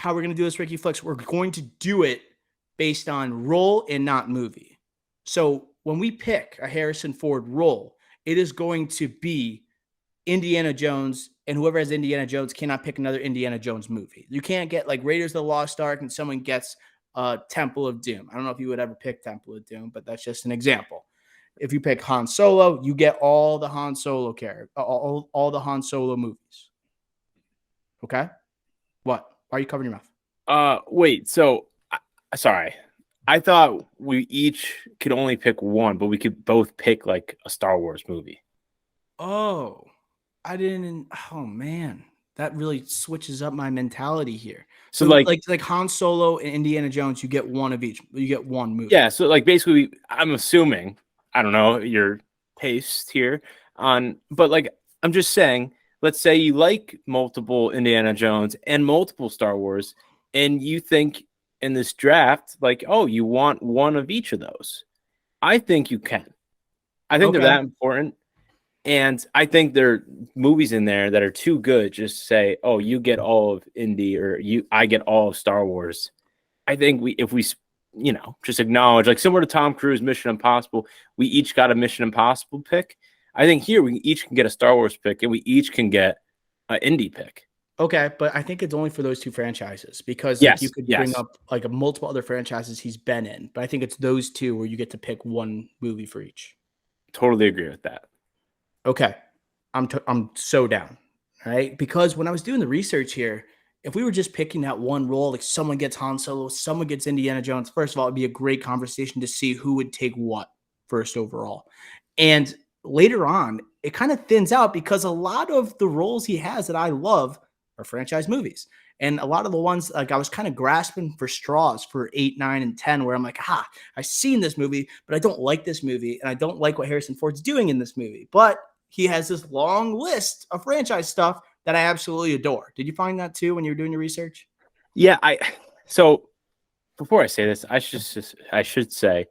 how we're going to do this, Ricky Flex. We're going to do it based on role and not movie. So when we pick a Harrison Ford role, it is going to be Indiana Jones, and whoever has Indiana Jones cannot pick another Indiana Jones movie. You can't get like Raiders of the Lost Ark and someone gets Temple of Doom. I don't know if you would ever pick Temple of Doom, but that's just an example. If you pick Han Solo, you get all the Han Solo character, all the Han Solo movies. Okay? What? Why are you covering your mouth? Wait. So, sorry. I thought we each could only pick one, but we could both pick like a Star Wars movie. Oh, I didn't. Oh man, that really switches up my mentality here. So So like Han Solo and Indiana Jones, you get one of each. You get one movie. yeah. So like basically, I'm assuming I don't know your taste here but like I'm just saying. Let's say you like multiple Indiana Jones and multiple Star Wars, and you think in this draft, like, oh, you want one of each of those. I think you can. I think they're that important. And I think there are movies in there that are too good just to say, oh, you get all of Indy or I get all of Star Wars. I think if we just acknowledge, like similar to Tom Cruise, Mission Impossible, we each got a Mission Impossible pick. I think here we each can get a Star Wars pick and we each can get an Indy pick. Okay, but I think it's only for those two franchises because you could bring up like multiple other franchises he's been in, but I think it's those two where you get to pick one movie for each. Totally agree with that. Okay, I'm so down, right? Because when I was doing the research here, if we were just picking that one role, like someone gets Han Solo, someone gets Indiana Jones, first of all, it'd be a great conversation to see who would take what first overall. And later on, it kind of thins out because a lot of the roles he has that I love are franchise movies. And a lot of the ones, like I was kind of grasping for straws for 8, 9, and 10, where I'm like, I've seen this movie, but I don't like this movie. And I don't like what Harrison Ford's doing in this movie. But he has this long list of franchise stuff that I absolutely adore. Did you find that too when you were doing your research? Yeah, so before I say this, I should say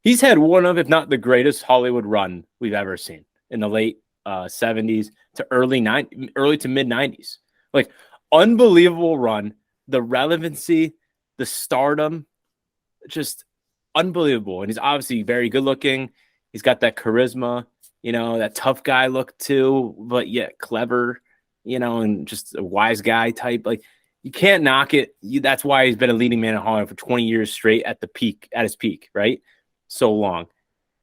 he's had one of, if not the greatest Hollywood run we've ever seen in the late 70s to early to mid 90s. Like unbelievable run, the relevancy, the stardom, just unbelievable. And he's obviously very good looking. He's got that charisma, that tough guy look too, but yet clever, and just a wise guy type. Like you can't knock it. That's why he's been a leading man in Hollywood for 20 years straight at his peak, right? So long.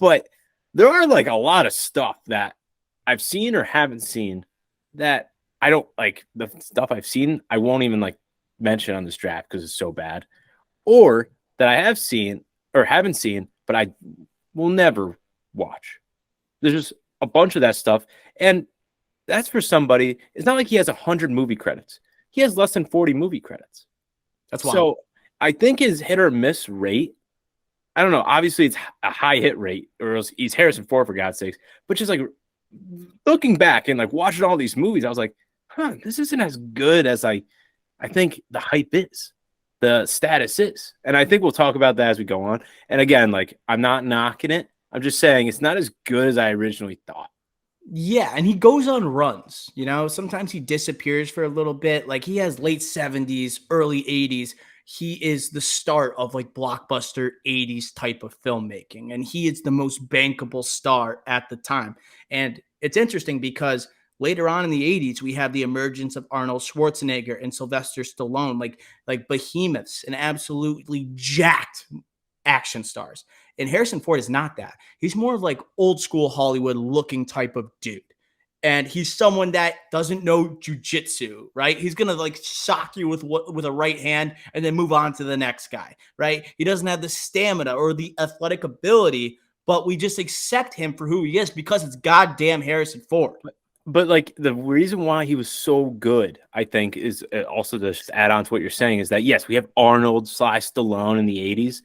But there are like a lot of stuff that I've seen or haven't seen that I don't like. The stuff I've seen, I won't even like mention on this draft because it's so bad, or that I have seen or haven't seen, but I will never watch. There's just a bunch of that stuff. And that's for somebody. It's not like he has 100 movie credits. He has less than 40 movie credits. That's wild. So I think his hit or miss rate, I don't know. Obviously, it's a high hit rate, or else he's Harrison Ford, for God's sakes. But just like looking back and like watching all these movies, I was like, this isn't as good as I think the hype is, the status is. And I think we'll talk about that as we go on. And again, like I'm not knocking it. I'm just saying it's not as good as I originally thought. Yeah, and he goes on runs, sometimes he disappears for a little bit. Like he has late 70s, early 80s. He is the start of like blockbuster 80s type of filmmaking. And he is the most bankable star at the time. And it's interesting because later on in the 80s, we have the emergence of Arnold Schwarzenegger and Sylvester Stallone, like behemoths and absolutely jacked action stars. And Harrison Ford is not that. He's more of like old school Hollywood looking type of dude. And he's someone that doesn't know jujitsu, right? He's going to like shock you with a right hand and then move on to the next guy, right? He doesn't have the stamina or the athletic ability, but we just accept him for who he is because it's goddamn Harrison Ford. But like the reason why he was so good, I think, is also to just add on to what you're saying is that, yes, we have Arnold / Stallone in the 80s.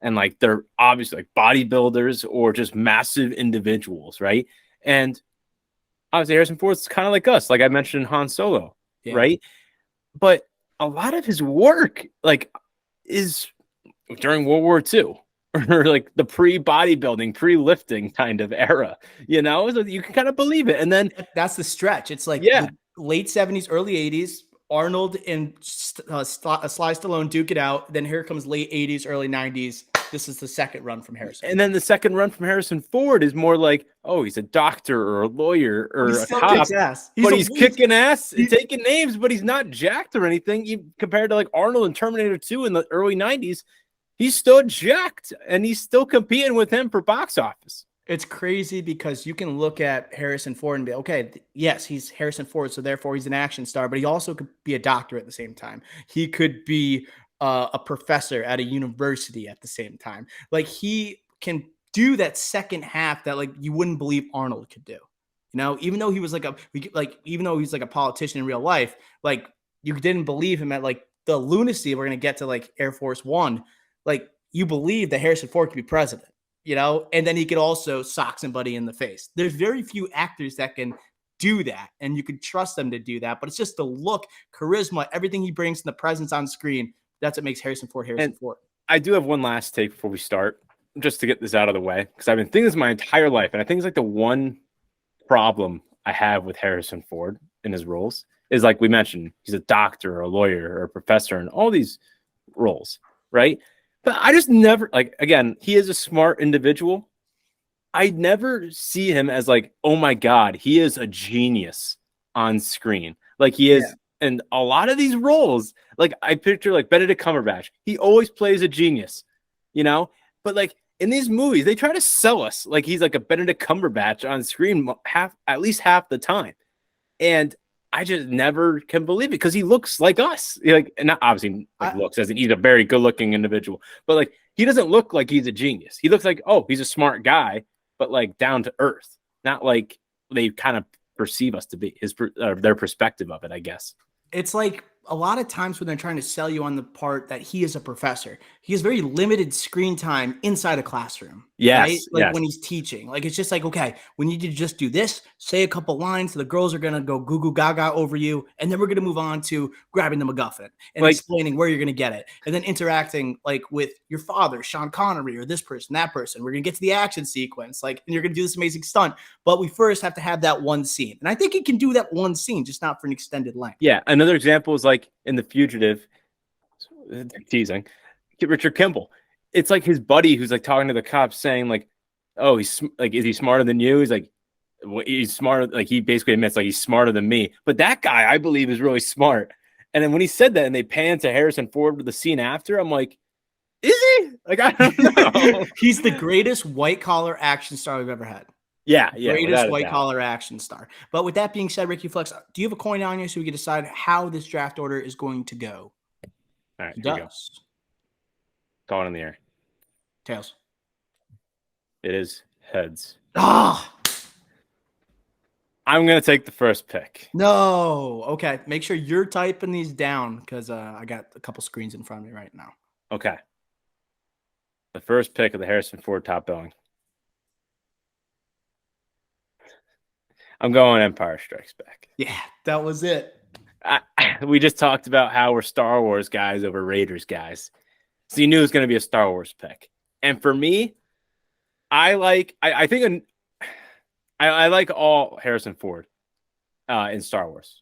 And like they're obviously like bodybuilders or just massive individuals, right? And obviously Harrison Ford's kind of like us, like I mentioned Han Solo, right? But a lot of his work like is during World War II or like the pre-bodybuilding, pre-lifting kind of era, so you can kind of believe it. And then that's the stretch. It's like the late 70s, early 80s, Arnold and Sly Stallone duke it out. Then here comes late 80s, early 90s. This is the second run from Harrison. And then the second run from Harrison Ford is more like, oh, he's a doctor or a lawyer or a cop, but he's kicking ass and taking names, but he's not jacked or anything. Compared to like Arnold and Terminator 2 in the early 90s, he's still jacked and he's still competing with him for box office. It's crazy because you can look at Harrison Ford and be, okay, yes, he's Harrison Ford, so therefore he's an action star, but he also could be a doctor at the same time. He could be a professor at a university at the same time. Like, he can do that second half that like you wouldn't believe Arnold could do. You know, even though he was even though he's like a politician in real life, like you didn't believe him at like the lunacy. We're gonna get to like Air Force One. Like, you believe that Harrison Ford could be president, you know, and then he could also sock somebody in the face. There's very few actors that can do that, and you could trust them to do that. But it's just the look, charisma, everything he brings in the presence on screen. That's what makes Harrison Ford Harrison Ford. I do have one last take before we start, just to get this out of the way, because I've been thinking this my entire life, and I think it's like the one problem I have with Harrison Ford in his roles is, like we mentioned, he's a doctor or a lawyer or a professor in all these roles, right? But I just never, like, again, he is a smart individual. I never see him as like, oh my God, he is a genius on screen. Like he is in a lot of these roles. Like I picture like Benedict Cumberbatch. He always plays a genius, you know? But like in these movies, they try to sell us like he's like a Benedict Cumberbatch on screen at least half the time. And I just never can believe it because he looks like us. Like, and not obviously like looks as in he's a very good looking individual, but like he doesn't look like he's a genius. He looks like, oh, he's a smart guy, but like down to earth, not like they kind of perceive us to be. Their perspective of it, I guess. It's like a lot of times when they're trying to sell you on the part that he is a professor, he has very limited screen time inside a classroom. Yes. Right? Like when he's teaching, like, it's just like, okay, we need you to just do this, say a couple lines. The girls are going to go goo goo gaga over you. And then we're going to move on to grabbing the MacGuffin and like, explaining where you're going to get it. And then interacting like with your father, Sean Connery, or this person, that person. We're going to get to the action sequence. Like, and you're going to do this amazing stunt. But we first have to have that one scene. And I think he can do that one scene, just not for an extended length. Yeah. Another example is like in The Fugitive, teasing, Richard Kimball. It's like his buddy who's like talking to the cops saying like, oh, he's like, is he smarter than you? He's like, well, he's smarter. Like he basically admits like he's smarter than me. But that guy, I believe, is really smart. And then when he said that and they pan to Harrison Ford with the scene after, I'm like, is he? Like, I don't know. He's the greatest white collar action star we've ever had. Yeah. Greatest white collar action star. But with that being said, Ricky Flex, do you have a coin on you so we can decide how this draft order is going to go? All right. He does. Call it in the air. Tails. It is heads. Ah! I'm going to take the first pick. No. Okay. Make sure you're typing these down because I got a couple screens in front of me right now. Okay. The first pick of the Harrison Ford top billing. I'm going Empire Strikes Back. Yeah, that was it. We just talked about how we're Star Wars guys over Raiders guys. So you knew it was going to be a Star Wars pick. And for me, I like all Harrison Ford in Star Wars.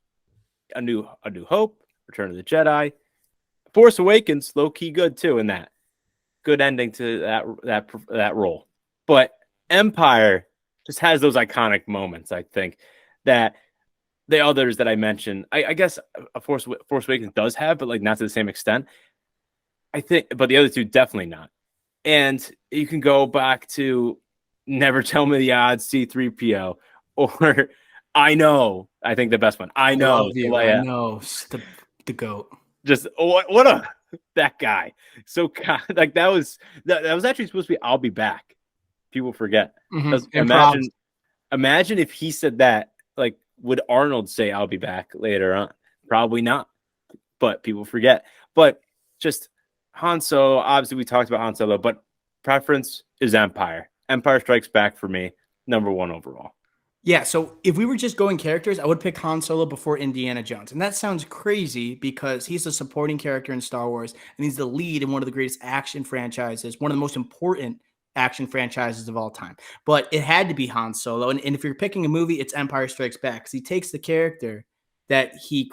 A New Hope, Return of the Jedi, Force Awakens, low key good too in that. Good ending to that role. But Empire just has those iconic moments, I think, that the others that I mentioned, I guess a Force Awakens does have, but like not to the same extent. I think, but the other two definitely not. And you can go back to Never Tell Me the Odds, C-3PO, or I think the best one. I know the GOAT. Just what that guy. So like that was actually supposed to be I'll be back. People forget. Mm-hmm. Imagine if he said that, like, would Arnold say I'll be back later on? Probably not. But people forget. But just Han Solo, obviously we talked about Han Solo, but preference is Empire. Empire Strikes Back for me, number one overall. Yeah, so if we were just going characters, I would pick Han Solo before Indiana Jones. And that sounds crazy because he's a supporting character in Star Wars, and he's the lead in one of the greatest action franchises, one of the most important action franchises of all time. But it had to be Han Solo. And if you're picking a movie, it's Empire Strikes Back because he takes the character that he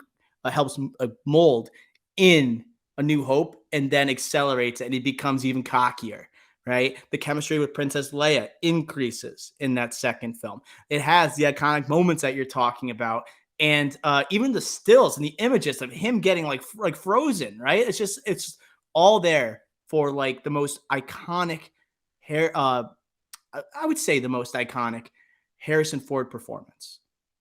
helps mold in A New Hope, and then accelerates and he becomes even cockier. Right, the chemistry with Princess Leia increases in that second film. It has the iconic moments that you're talking about, and even the stills and the images of him getting like frozen. Right, it's all there for like the most iconic hair. I would say the most iconic Harrison Ford performance.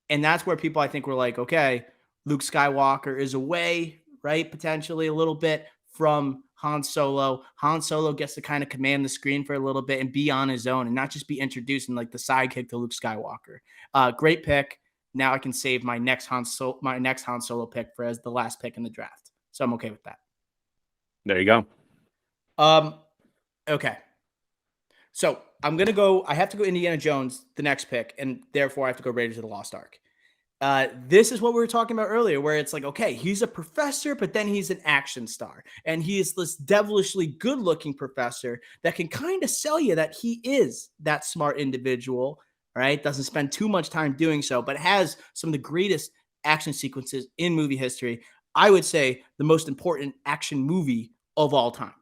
And that's where people, I think, were like, okay, Luke Skywalker is away, right? Potentially a little bit from Han Solo. Han Solo gets to kind of command the screen for a little bit and be on his own and not just be introduced and like the sidekick to Luke Skywalker. Great pick. Now I can save my next Han Solo pick for as the last pick in the draft. So I'm okay with that. There you go. Okay. So I'm going to go, I have to go Indiana Jones, the next pick, and therefore I have to go Raiders of the Lost Ark. This is what we were talking about earlier, where it's like, okay, he's a professor, but then he's an action star. And he is this devilishly good looking professor that can kind of sell you that he is that smart individual, right? Doesn't spend too much time doing so, but has some of the greatest action sequences in movie history. I would say the most important action movie of all time.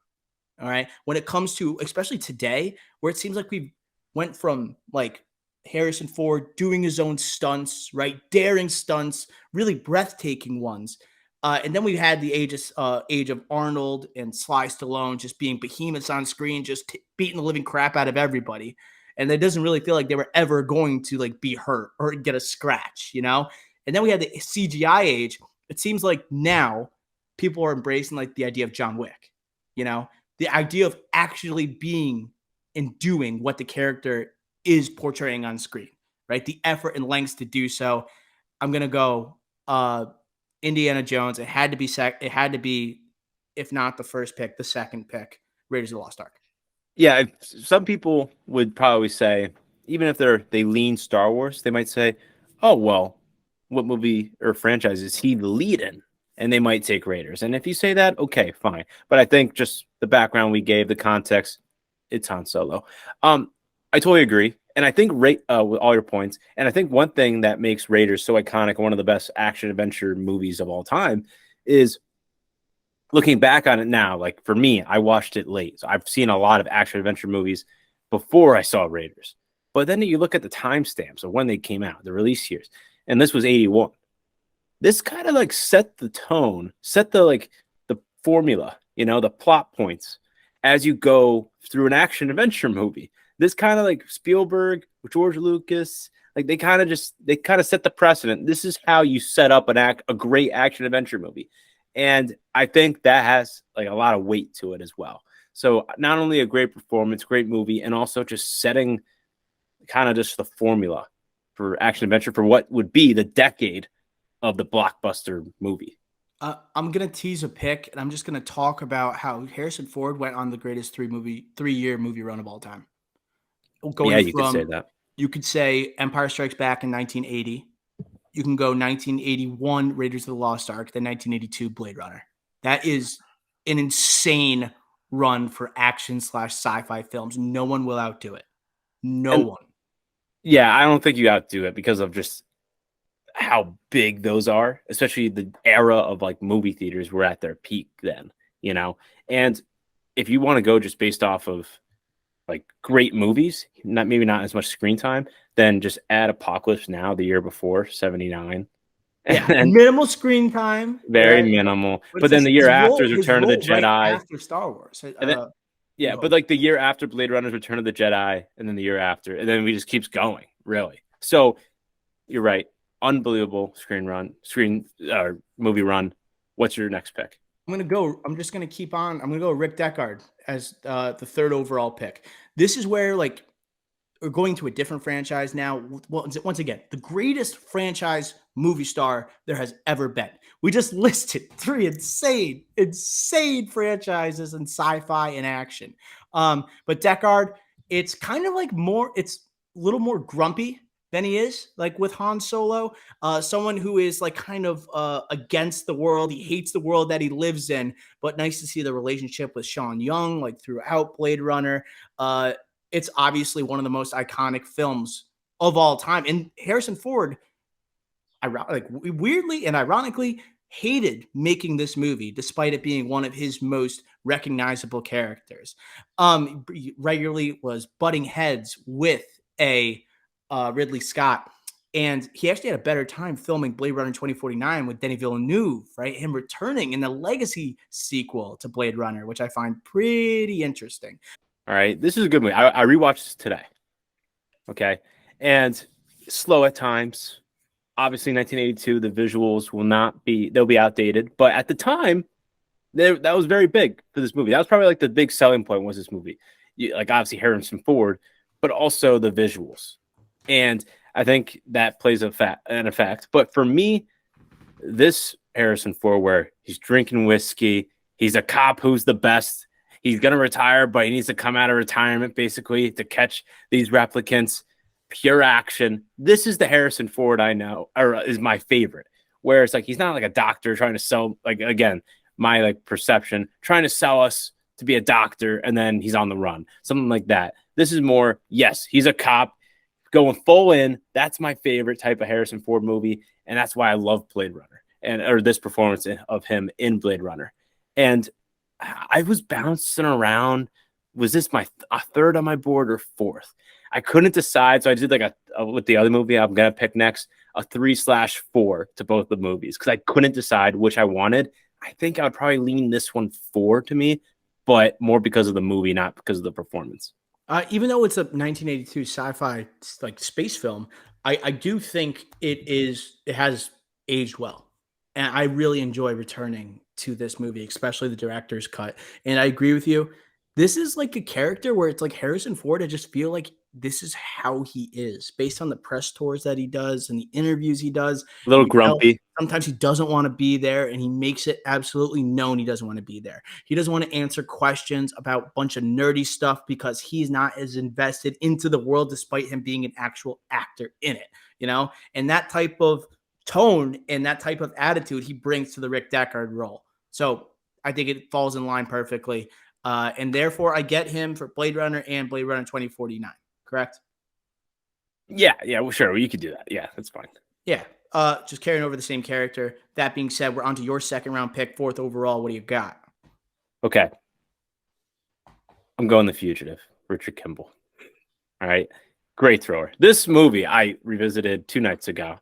All right. When it comes to, especially today, where it seems like we went from like Harrison Ford doing his own stunts, right? Daring stunts, really breathtaking ones. And then we had the age of Arnold and Sly Stallone just being behemoths on screen, just beating the living crap out of everybody. And it doesn't really feel like they were ever going to like be hurt or get a scratch, you know? And then we had the CGI age. It seems like now people are embracing like the idea of John Wick, you know? The idea of actually being and doing what the character is portraying on screen, right? The effort and lengths to do so. I'm gonna go Indiana Jones. It had to be, if not the first pick, the second pick, Raiders of the Lost Ark. Yeah, some people would probably say, even if they lean Star Wars, they might say, "Oh well, what movie or franchise is he the lead in?" And they might take Raiders. And if you say that, okay, fine. But I think just the background we gave, the context, it's Han Solo. I totally agree. And I think with all your points, and I think one thing that makes Raiders so iconic, one of the best action adventure movies of all time, is looking back on it now. Like for me, I watched it late. So I've seen a lot of action adventure movies before I saw Raiders. But then you look at the timestamps of when they came out, the release years, and this was 81. This kind of like set the tone, set the formula, the plot points as you go through an action adventure movie. This kind of like Spielberg, George Lucas, like they kind of set the precedent. This is how you set up a great action adventure movie. And I think that has like a lot of weight to it as well. So not only a great performance, great movie, and also just setting kind of just the formula for action adventure for what would be the decade of the blockbuster movie. I'm going to tease a pick, and I'm just going to talk about how Harrison Ford went on the greatest 3-year movie run of all time. You could say that. You could say Empire Strikes Back in 1980. You can go 1981 Raiders of the Lost Ark, then 1982 Blade Runner. That is an insane run for action/sci-fi films. No one will outdo it. No one. Yeah, I don't think you outdo it because of just how big those are, especially the era of like movie theaters were at their peak then, and if you want to go just based off of like great movies, maybe not as much screen time, then just add Apocalypse Now the year before, 79. Yeah, and minimal screen time. Very minimal. But then the year after is Return of the Jedi. Right after Star Wars. But like the year after Blade Runner's Return of the Jedi, and then the year after, and then we just keeps going, really. So you're right. Unbelievable movie run. What's your next pick? I'm just going to keep on. I'm going to go Rick Deckard as the third overall pick. This is where like we're going to a different franchise now. Once again, the greatest franchise movie star there has ever been. We just listed 3 insane franchises in sci-fi and action. But Deckard, it's kind of like it's a little more grumpy than he is like with Han Solo, someone who is like kind of against the world. He hates the world that he lives in, but nice to see the relationship with Sean Young, like throughout Blade Runner. It's obviously one of the most iconic films of all time. And Harrison Ford, weirdly and ironically, hated making this movie despite it being one of his most recognizable characters. Regularly was butting heads with a Ridley Scott, and he actually had a better time filming Blade Runner 2049 with Denis Villeneuve, right? Him returning in the legacy sequel to Blade Runner, which I find pretty interesting. All right, this is a good movie. I rewatched this today. Okay, and slow at times. Obviously, 1982, the visuals they'll be outdated. But at the time, that was very big for this movie. That was probably like the big selling point was this movie. Like obviously Harrison Ford, but also the visuals. And I think that plays an effect. But for me, this Harrison Ford, where he's drinking whiskey, he's a cop who's the best. He's going to retire, but he needs to come out of retirement basically to catch these replicants. Pure action. This is the Harrison Ford I know, or is my favorite. Where it's like he's not like a doctor trying to sell, like again, my like perception, trying to sell us to be a doctor, and then he's on the run, something like that. This is more, yes, he's a cop going full in. That's my favorite type of Harrison Ford movie, and that's why I love Blade Runner or this performance of him in Blade Runner. And I was bouncing around. Was this a third on my board or fourth? I couldn't decide, so I did like with the other movie I'm gonna pick next, a 3/4 to both the movies because I couldn't decide which I wanted. I think I would probably lean this one 4 to me, but more because of the movie, not because of the performance. Even though it's a 1982 sci-fi like space film, I do think it has aged well, and I really enjoy returning to this movie, especially the director's cut. And I agree with you. This is like a character where it's like Harrison Ford. I just feel like this is how he is based on the press tours that he does and the interviews he does. A little You can tell grumpy. sometimes he doesn't want to be there, and he makes it absolutely known he doesn't want to be there. He doesn't want to answer questions about a bunch of nerdy stuff because he's not as invested into the world, despite him being an actual actor in it, and that type of tone and that type of attitude he brings to the Rick Deckard role. So I think it falls in line perfectly. And therefore, I get him for Blade Runner and Blade Runner 2049. Correct? Yeah, well, sure, you could do that. Yeah, that's fine. Yeah, just carrying over the same character. That being said, we're on to your second round pick, 4th overall. What do you got? Okay. I'm going The Fugitive, Richard Kimball. All right. Great thrower. This movie I revisited 2 nights ago.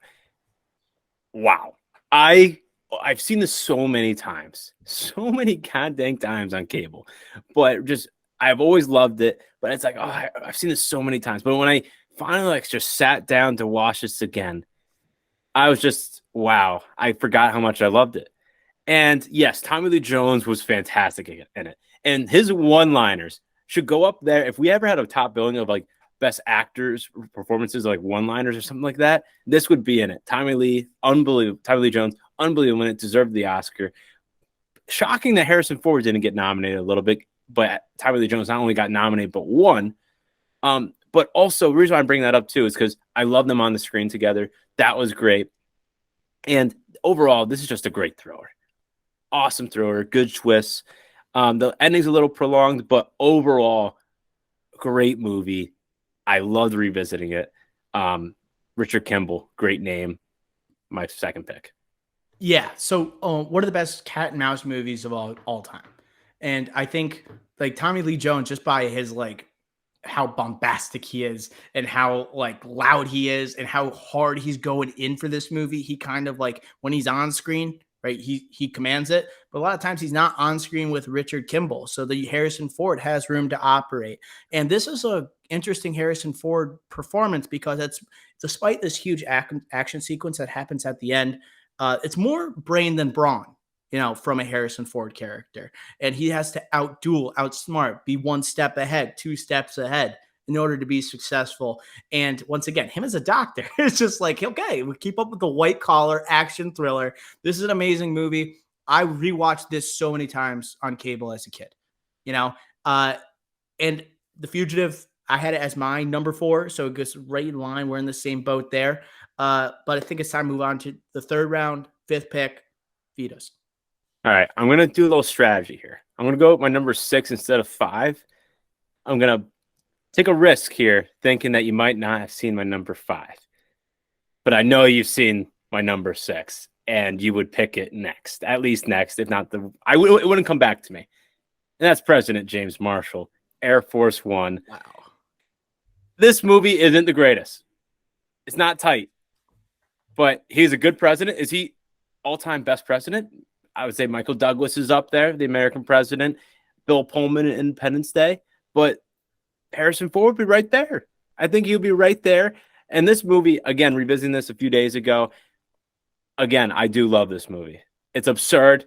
Wow. I've seen this so many times, so many goddamn times on cable, but just I've always loved it. But it's like, oh, I've seen this so many times. But when I finally like just sat down to watch this again, I was just wow. I forgot how much I loved it. And yes, Tommy Lee Jones was fantastic in it, and his one-liners should go up there. If we ever had a top billing of like best actors performances, like one-liners or something like that, this would be in it. Tommy Lee, unbelievable. Tommy Lee Jones, unbelievable. And it deserved the Oscar. Shocking that Harrison Ford didn't get nominated a little bit, but Tommy Lee Jones not only got nominated but won. But also, the reason why I bring that up too is because I love them on the screen together. That was great. And overall, this is just a great thrower. Awesome thrower, good twists. The ending's a little prolonged, but overall, great movie. I loved revisiting it. Richard Kimball, great name. My second pick. Yeah. So, one of the best cat and mouse movies of all time, and I think like Tommy Lee Jones, just by his like how bombastic he is and how like loud he is and how hard he's going in for this movie, he kind of like when he's on screen, right? He commands it, but a lot of times he's not on screen with Richard Kimball, so the Harrison Ford has room to operate. And this is a interesting Harrison Ford performance because it's despite this huge action sequence that happens at the end, it's more brain than brawn, from a Harrison Ford character. And he has to outsmart, be one step ahead, 2 steps ahead in order to be successful. And once again, him as a doctor, it's just like, okay, we keep up with the white collar action thriller. This is an amazing movie. I rewatched this so many times on cable as a kid, and The Fugitive, I had it as my number 4. So it goes right in line. We're in the same boat there. But I think it's time to move on to the 3rd round, 5th pick, Vito's. All right, I'm going to do a little strategy here. I'm going to go with my number 6 instead of 5. I'm going to take a risk here thinking that you might not have seen my number 5. But I know you've seen my number 6. and you would pick it next, at least next, if not it wouldn't come back to me. And that's President James Marshall, Air Force One. Wow. This movie isn't the greatest. It's not tight, but he's a good president. Is he all-time best president? I would say Michael Douglas is up there, the American president, Bill Pullman in Independence Day, but Harrison Ford would be right there. I think he'll be right there. And this movie, again, revisiting this a few days ago, again, I do love this movie. It's absurd.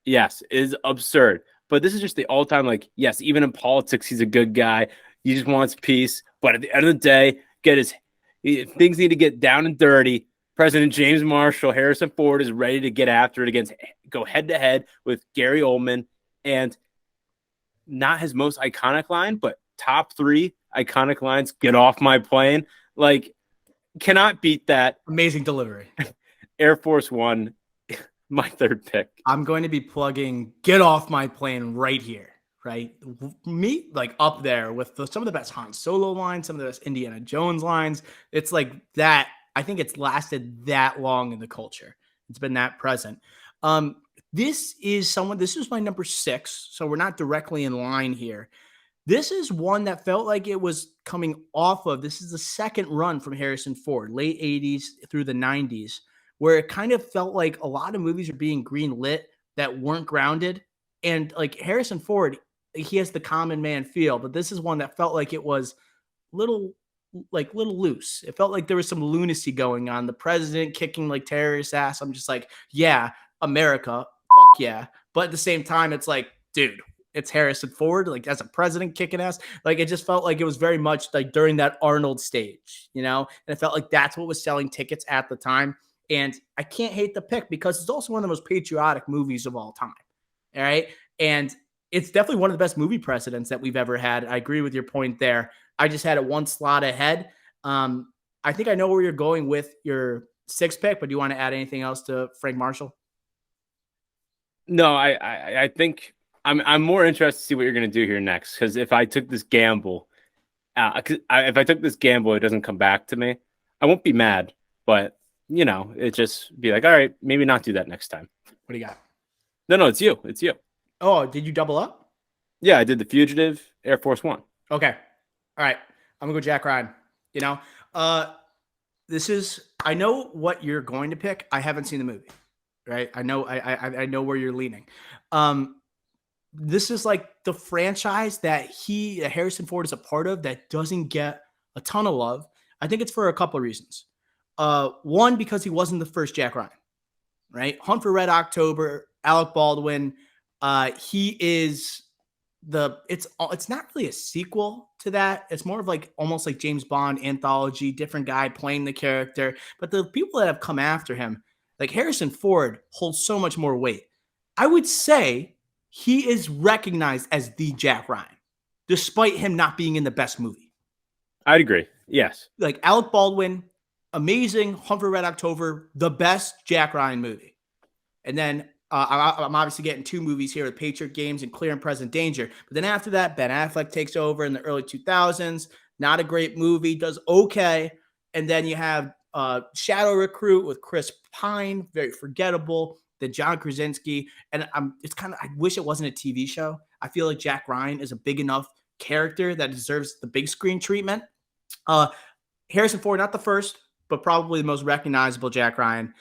Yes, it is absurd. But this is just the all-time, like, yes, even in politics, he's a good guy. He just wants peace. But at the end of the day, things need to get down and dirty. President James Marshall, Harrison Ford is ready to get after it go head-to-head with Gary Oldman. And not his most iconic line, but top 3 iconic lines, get off my plane. Like, cannot beat that. Amazing delivery. Air Force One, my third pick. I'm going to be plugging Get Off My Plane right here, right? Me, like, up there with some of the best Han Solo lines, some of the best Indiana Jones lines. It's like that. I think it's lasted that long in the culture. It's been that present. This is my number 6, so we're not directly in line here. This is one that felt like it was coming off of, this is the second run from Harrison Ford, late 80s through the 90s, where it kind of felt like a lot of movies are being greenlit that weren't grounded. And like Harrison Ford, he has the common man feel, but this is one that felt like it was little loose. It felt like there was some lunacy going on. The president kicking like terrorist ass. I'm just like, yeah, America, fuck yeah. But at the same time, it's like, dude, it's Harrison Ford, like as a president kicking ass. Like it just felt like it was very much like during that Arnold stage, you know? And it felt like that's what was selling tickets at the time. And I can't hate the pick because it's also one of the most patriotic movies of all time. All right. And it's definitely one of the best movie precedents that we've ever had. I agree with your point there. I just had it one slot ahead. I think I know where you're going with your 6th pick, but do you want to add anything else to Frank Marshall? No, I think I'm more interested to see what you're going to do here next. Because if I took this gamble, it doesn't come back to me. I won't be mad, but it just be like, all right, maybe not do that next time. What do you got? No, it's you. It's you. Oh, did you double up? Yeah, I did The Fugitive, Air Force One. Okay. All right. I'm gonna go Jack Ryan. I know what you're going to pick. I haven't seen the movie, right? I know where you're leaning. This is like the franchise that Harrison Ford is a part of that doesn't get a ton of love. I think it's for a couple of reasons. One, because he wasn't the first Jack Ryan, right? Hunt for Red October, Alec Baldwin. He is it's not really a sequel to that. It's more of like almost like James Bond anthology, different guy playing the character. But the people that have come after him, like Harrison Ford, holds so much more weight. I would say he is recognized as the Jack Ryan, despite him not being in the best movie. I'd agree. Yes. Like Alec Baldwin, amazing. Hunt for Red October, the best Jack Ryan movie. And then I'm obviously getting 2 movies here with Patriot Games and Clear and Present Danger. But then after that, Ben Affleck takes over in the early 2000s. Not a great movie, does okay. And then you have Shadow Recruit with Chris Pine, very forgettable. Then John Krasinski. And I wish it wasn't a TV show. I feel like Jack Ryan is a big enough character that deserves the big screen treatment. Harrison Ford, not the first, but probably the most recognizable Jack Ryan.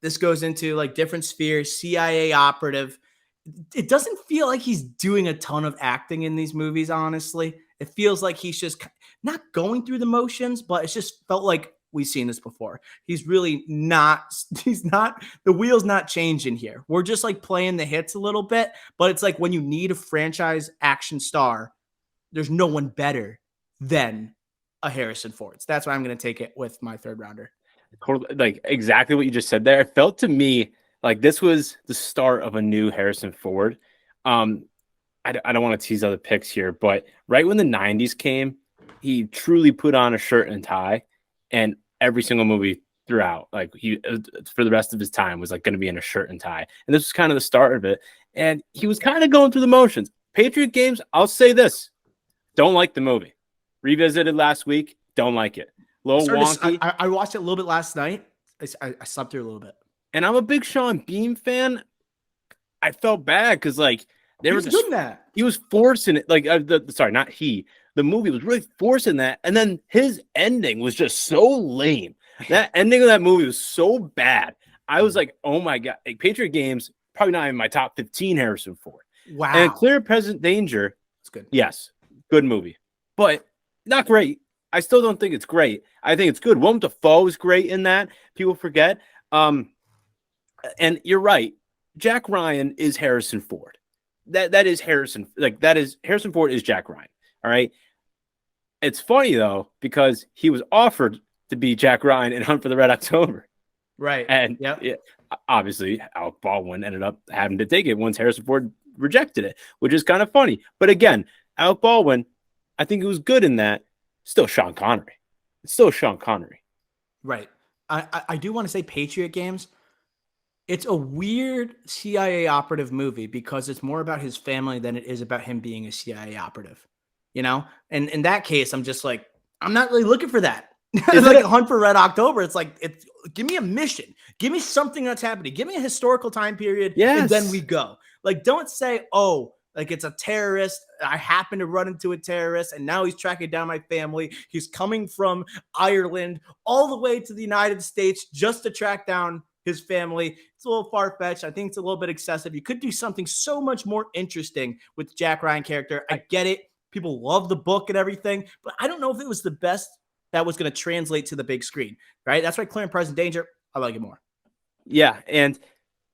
This goes into like different spheres, CIA operative. It doesn't feel like he's doing a ton of acting in these movies, honestly. It feels like he's just not going through the motions, but it's just felt like we've seen this before. He's not, the wheel's not changing here. We're just like playing the hits a little bit, but it's like when you need a franchise action star, there's no one better than a Harrison Ford. So that's why I'm going to take it with my 3rd rounder. Totally, like exactly what you just said there. It felt to me like this was the start of a new Harrison Ford. I don't want to tease other picks here, but right when the 90s came, he truly put on a shirt and tie, and every single movie throughout, like he for the rest of his time was like going to be in a shirt and tie. And this was kind of the start of it. And he was kind of going through the motions. Patriot Games, I'll say this. Don't like the movie. Revisited last week. Don't like it. Little wonky. I watched it a little bit last night. I slept through a little bit. And I'm a big Sean Bean fan. I felt bad because like they He were was just doing that. he was forcing it. Like sorry, not he. The movie was really forcing that, and then his ending was just so lame. That ending of that movie was so bad. I was like, oh my god, like, Patriot Games probably not in my top 15 Harrison Ford. Wow. And Clear and Present Danger, It's good. yes, good movie, but not great. I still don't think it's great. I think it's good. Willem Dafoe is great in that. People forget. And you're right. Jack Ryan is Harrison Ford. That is Harrison. Like that is Harrison Ford is Jack Ryan. All right. It's funny though because he was offered to be Jack Ryan in Hunt for the Red October, Right. and obviously Alec Baldwin ended up having to take it once Harrison Ford rejected it, which is kind of funny. But again, Alec Baldwin, I think he was good in that. Still Sean Connery. It's still Sean Connery. Right. I do want to say Patriot Games. It's a weird CIA operative movie because it's more about his family than it is about him being a CIA operative. You know? And in that case, I'm just like, I'm not really looking for that. It's like a Hunt for Red October. It's like, give me a mission. Give me something that's happening. Give me a historical time period. And then we go. Like, don't say, oh, like it's a terrorist. I happen to run into a terrorist and now he's tracking down my family. He's coming from Ireland all the way to the United States just to track down his family. It's a little far-fetched. I think it's a little bit excessive. You could do something so much more interesting with the Jack Ryan character. I get it. People love the book and everything, but I don't know if it was the best that was going to translate to the big screen, right? That's why Clear and Present Danger, I like it more. Yeah, and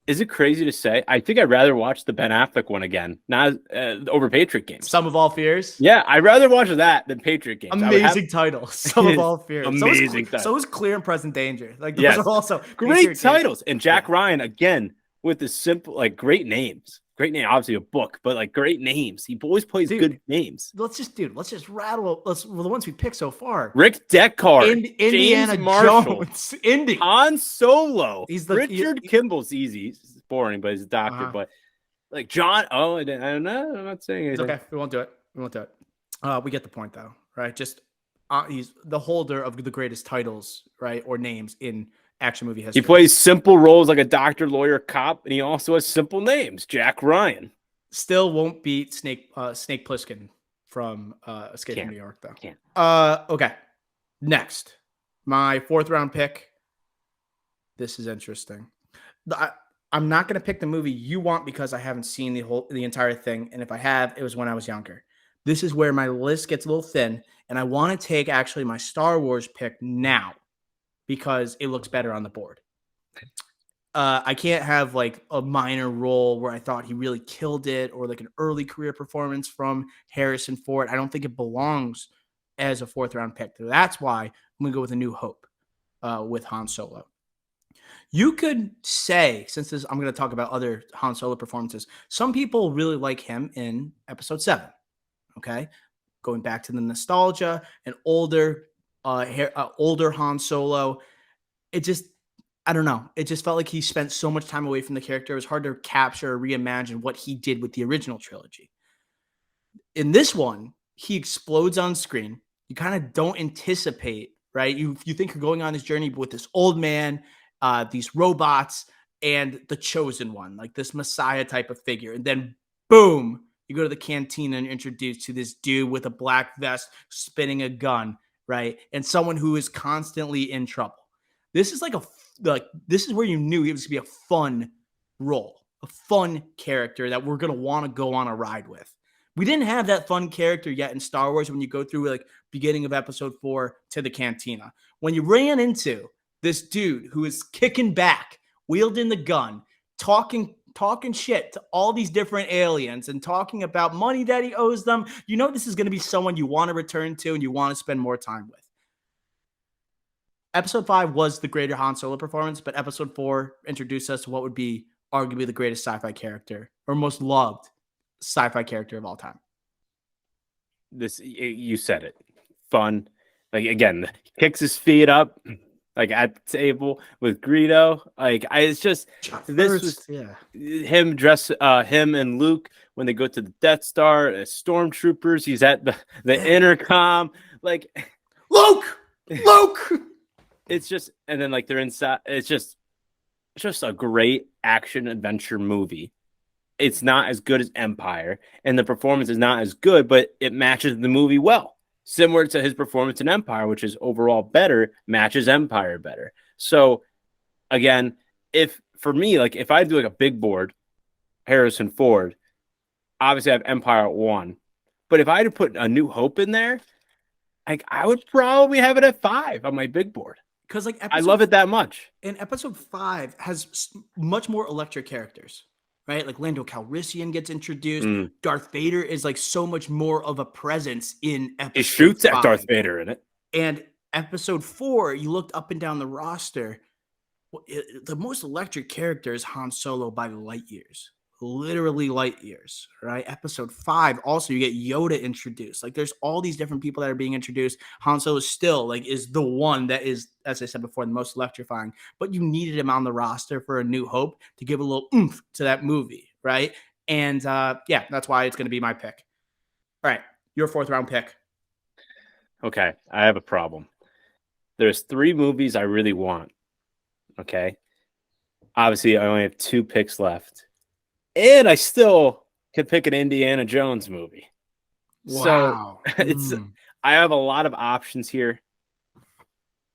is it crazy to say? I think I'd rather watch the Ben Affleck one again, not over Patriot Games. Sum of All Fears. Yeah, I'd rather watch that than Patriot Games. Amazing title. Sum of All Fears. Amazing title. So is Clear and Present Danger. Like those are also great titles. And Jack Ryan again with the simple, like great names. Great name, obviously a book, but like great names. He always plays good names. Let's just rattle. The ones we picked so far. Rick Deckard, Indiana James Marshall, Jones, Indy, Han Solo. He's Richard Kimball's easy. He's boring, but he's a doctor. But like John, I don't know. I'm not saying anything. It's okay. We won't do it. We get the point though, right? Just he's the holder of the greatest titles, right, or names in action movie history. He plays simple roles like a doctor, lawyer, cop, and he also has simple names. Jack Ryan still won't beat Snake Plissken from Escape from New York, though. Can't. Okay. Next, my 4th round pick. This is interesting. I'm not going to pick the movie you want because I haven't seen the entire thing, and if I have, it was when I was younger. This is where my list gets a little thin, and I want to take actually my Star Wars pick now, because it looks better on the board. I can't have like a minor role where I thought he really killed it or like an early career performance from Harrison Ford. I don't think it belongs as a 4th round pick. That's why I'm going to go with A New Hope with Han Solo. You could say, since I'm going to talk about other Han Solo performances, some people really like him in Episode 7. Okay. Going back to the nostalgia and older Han Solo. I don't know. It just felt like he spent so much time away from the character. It was hard to capture or reimagine what he did with the original trilogy. In this one, he explodes on screen. You kind of don't anticipate, right? You think you're going on this journey with this old man, these robots, and the chosen one, like this Messiah type of figure. And then boom, you go to the cantina and you're introduced to this dude with a black vest spinning a gun, right? And someone who is constantly in trouble. This is this is where you knew he was going to be a fun role, a fun character that we're going to want to go on a ride with. We didn't have that fun character yet in Star Wars when you go through like beginning of Episode 4 to the cantina. When you ran into this dude who is kicking back, wielding the gun, talking shit to all these different aliens and talking about money that he owes them, you know this is going to be someone you want to return to and you want to spend more time with. Episode 5 was the greater Han Solo performance, but Episode 4 introduced us to what would be arguably the greatest sci-fi character or most loved sci-fi character of all time. You said it. Fun. Like again, kicks his feet up like at the table with Greedo. Like it's just him him and Luke when they go to the Death Star as stormtroopers. He's at the intercom. Like Luke. It's just, and then like they're inside. It's just a great action adventure movie. It's not as good as Empire, and the performance is not as good, but it matches the movie well. Similar to his performance in Empire, which is overall better, matches Empire better. So again, if for me, like if I do like a big board, Harrison Ford, obviously I have Empire at 1. But if I had to put A New Hope in there, like I would probably have it at 5 on my big board. Because like I love it that much. And episode 5 has much more electric characters, right? Like Lando Calrissian gets introduced. Darth Vader is like so much more of a presence in episode It shoots 5. at Darth Vader in it. And episode 4, you looked up and down the roster. The most electric character is Han Solo by light years. Literally light years, right? Episode 5, also you get Yoda introduced. Like there's all these different people that are being introduced. Han Solo still like is the one that is, as I said before, the most electrifying. But you needed him on the roster for A New Hope to give a little oomph to that movie, right? And yeah, that's why it's going to be my pick. All right, your 4th round pick. Okay, I have a problem. There's 3 movies I really want. Okay, obviously I only have 2 picks left. And I still can pick an Indiana Jones movie. Wow. So I have a lot of options here.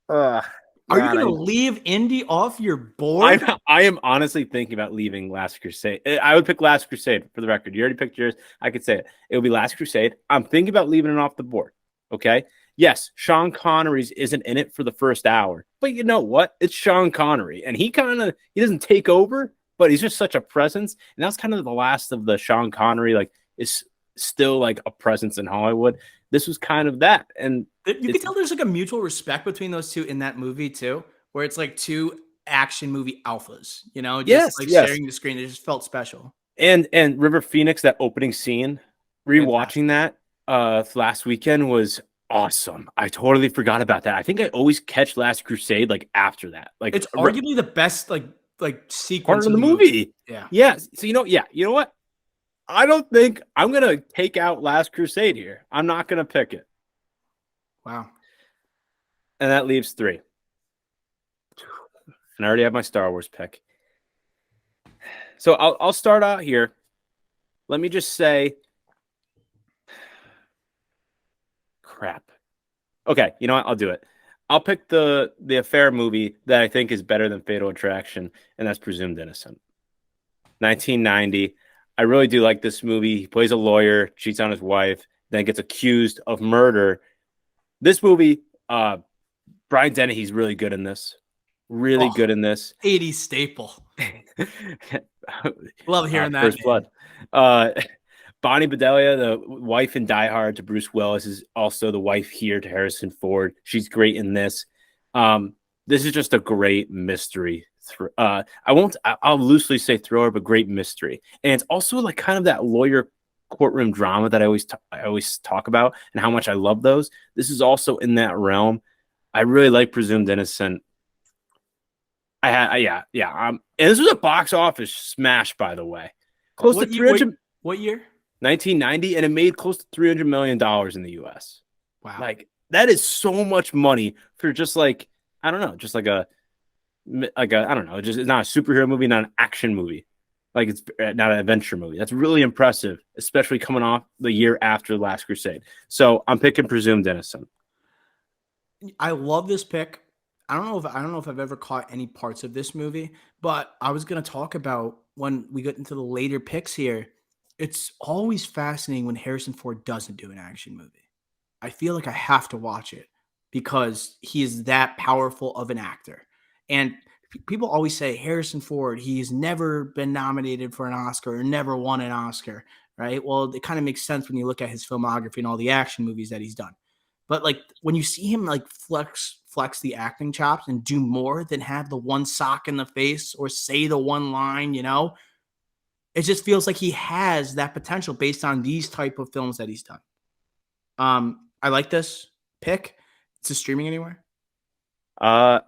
Are you going to leave Indy off your board? I am honestly thinking about leaving Last Crusade. I would pick Last Crusade for the record. You already picked yours. I could say it. It would be Last Crusade. I'm thinking about leaving it off the board. Okay. Yes, Sean Connery's isn't in it for the first hour, but you know what? It's Sean Connery, and he doesn't take over, but he's just such a presence. And that's kind of the last of the Sean Connery, like, is still like a presence in Hollywood. This was kind of that. And you can tell there's like a mutual respect between those two in that movie too, where it's like 2 action movie alphas, you know, just sharing the screen. It just felt special. And River Phoenix, that opening scene, rewatching that last weekend was awesome. I totally forgot about that. I think I always catch Last Crusade like after that. Like it's arguably the best like sequence part of the movie. Yeah. So you know what? I don't think I'm gonna take out Last Crusade here. I'm not gonna pick it. Wow. And that leaves 3. And I already have my Star Wars pick. So I'll start out here. Let me just say, crap. Okay, you know what? I'll do it. I'll pick the affair movie that I think is better than Fatal Attraction, and that's Presumed Innocent. 1990. I really do like this movie. He plays a lawyer, cheats on his wife, then gets accused of murder. This movie, Brian Dennehy's really good in this. Really good in this. 80s staple. Love hearing that. First Blood. Bonnie Bedelia, the wife in Die Hard to Bruce Willis, is also the wife here to Harrison Ford. She's great in this. This is just a great mystery. I'll loosely say thriller, but great mystery. And it's also like kind of that lawyer courtroom drama that I always talk about and how much I love those. This is also in that realm. I really like Presumed Innocent. And this was a box office smash, by the way. Close to 300. What year? 1990, and it made close to $300 million in the U.S. Wow. Like, that is so much money for just like, I don't know, just like I don't know, just it's not a superhero movie, not an action movie. Like, it's not an adventure movie. That's really impressive, especially coming off the year after Last Crusade. So I'm picking Presumed Innocent. I love this pick. I don't know if I've ever caught any parts of this movie, but I was going to talk about when we get into the later picks here. It's always fascinating when Harrison Ford doesn't do an action movie. I feel like I have to watch it because he is that powerful of an actor. And people always say Harrison Ford, he's never been nominated for an Oscar or never won an Oscar, right? Well, it kind of makes sense when you look at his filmography and all the action movies that he's done. But like when you see him like flex the acting chops and do more than have the one sock in the face or say the one line, you know, it just feels like he has that potential based on these type of films that he's done. I like this pick. Is it streaming anywhere?